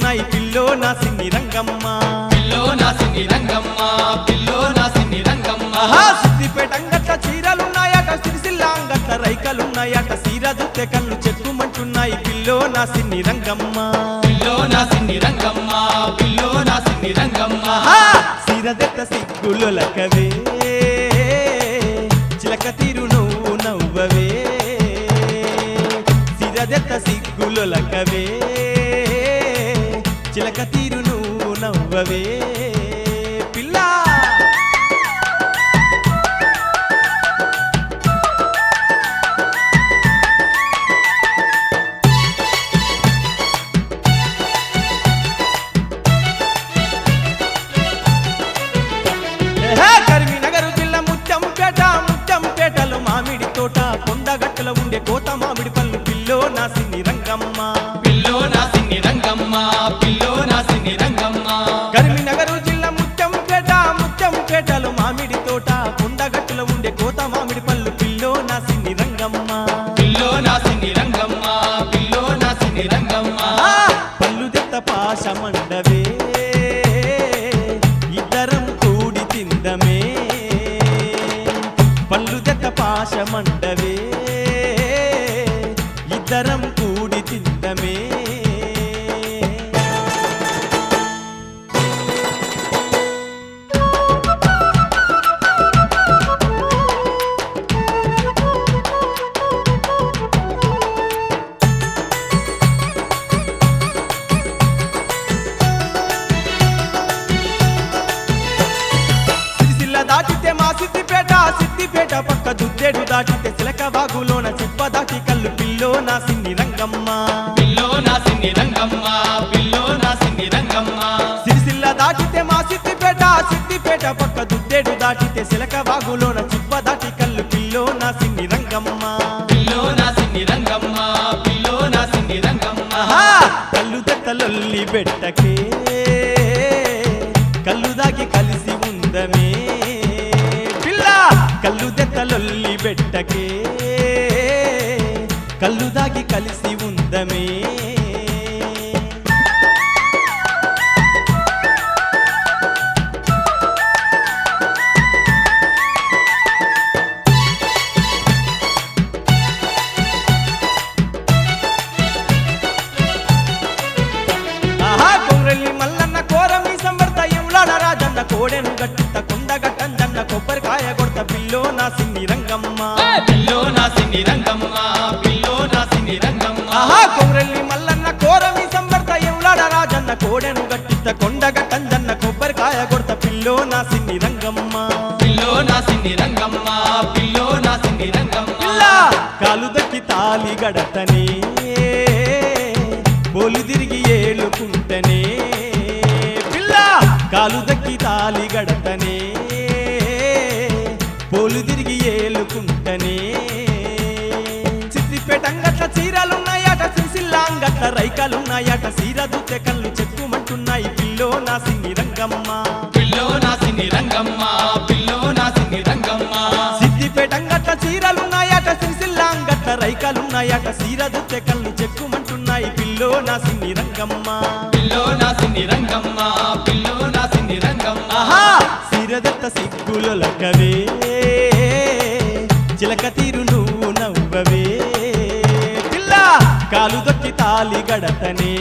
చెక్కుమంటున్నాయి pillow నా సిన్ని Rangamma pillow నా సిన్ని రంగమ్మ పిల్లో నా సిన్ని రంగమ్మ సిద్దిపేట అంగట్ల చీరలున్నాయట సిరిసిల్ల అంగట్ల రైకలున్నాయట సీర దుత్తే కళ్ళు చెక్కుమంటున్నాయి పిల్లో నా సిన్ని రంగమ్మ పిల్లో నా సిన్ని రంగమ్మ పిల్లో నా సిన్ని రంగమ్మ సీరదెత్త సిగ్గులొలకవే చిలక తీరు నువ్వు నవ్వవే సీరదెత్త సిగ్గులొలకవే చిలక తీరు నువ్వు నవ్వవే పిల్లా కరీంనగర్ జిల్లా ముత్యంపేటలో మామిడి తోట కొండగట్టులో ఉండే కోత మామిడి పళ్ళు పిల్లో నా సిన్ని రంగమ్మ పిల్లో నా సిన్ని రంగమ్మ పిల్లో నా సిన్ని రంగమ్మ కరీంనగర్ జిల్లా ముత్యంపేటలో మామిడి తోట కొండగట్టులో ఉండే కోత మామిడి పళ్ళు పిల్లో నా సిన్ని రంగమ్మ పిల్లో నా సిన్ని రంగమ్మ పిల్లో నా సిన్ని రంగమ్మ పళ్ళు దెత్త పాశమండవే ఇద్దరం కూడి తిందమే పళ్ళు దెత్త పాశమండవే ఇద్దరం కూడి తిందమే దాటితే మా సిద్దిపేట పక్క దుద్దేడు దాటితే చిలక వాగులోన చిప్ప దాటి కళ్ళు పిల్లో నా సిన్ని రంగమ్మ పిల్లో నా సిన్ని రంగమ్మ పిల్లో నా సిన్ని రంగమ్మ సిరిసిల్ల దాటితే మా సిద్దిపేట పక్క దుద్దేడు దాటితే చిలక వాగులోన చిప్ప దాటి కళ్ళు పిల్లో నా సిన్ని రంగమ్మ పిల్లో నా సిన్ని రంగమ్మ పిల్లో నా సిన్ని రంగమ్మ కళ్ళు దెత్తలొల్లి బెట్టకే కళ్ళు దాగి కలిసి ఉందమే కళ్ళు దెత్తలొల్లి బెట్టకే కళ్ళు దాగి కలిసి ఉందమే కొమ్రెల్లి మల్లన్న కోరమి సంవర్తయంలాడ రాజన్న కోడెను గట్టిత కొండగట్టంజన్న కొబ్బరికాయ కొడత పిల్లో నా సిన్ని రంగమ్మ పిల్లో నా సిన్ని రంగమ్మ పిల్లో నా సిన్ని రంగమ్మ కొమ్రెల్లి మల్లన్న కోరమి సంవర్తయంలాడ రాజన్న కోడెను గట్టిత కొండగట్టంజన్న కొబ్బరికాయ కొడత పిల్లో నా సిన్ని రంగమ్మ పిల్లో నా సిన్ని రంగమ్మ పిల్లో నా సిన్ని రంగమ్మ కాలు దక్కి తాలి గడతనే బోలు తిరిగి ఏలుకుంటనే పిల్ల కాలు దక్కి తాలి గడతనే పోలు తిరిగి ఏలుకుంటనే సిద్దిపేట అంగట్ల చీరలున్నాయట సిరిసిల్ల అంగట్ల రైకలున్నాయట సీర దుత్తే కళ్ళు చెక్కుమంటున్నాయి పిల్లో నా సిన్ని రంగమ్మ పిల్లో నా సిన్ని రంగమ్మ పిల్లో నా సిన్ని రంగమ్మ సిద్దిపేట అంగట్ల చీరలున్నాయట సిరిసిల్ల అంగట్ల రైకలున్నాయట సీర దుత్తే కళ్ళు చెక్కుమంటున్నాయి పిల్లో నా సిన్ని రంగమ్మ పిల్లో నా సిన్ని రంగమ్మ పిల్లో నా సిన్ని రంగమ్మ సీరదెత్త సిగ్గులొలకవే చిలక తీరు నువ్వు నవ్వవే పిల్ల కాలు దొక్కి తాలి గడతనే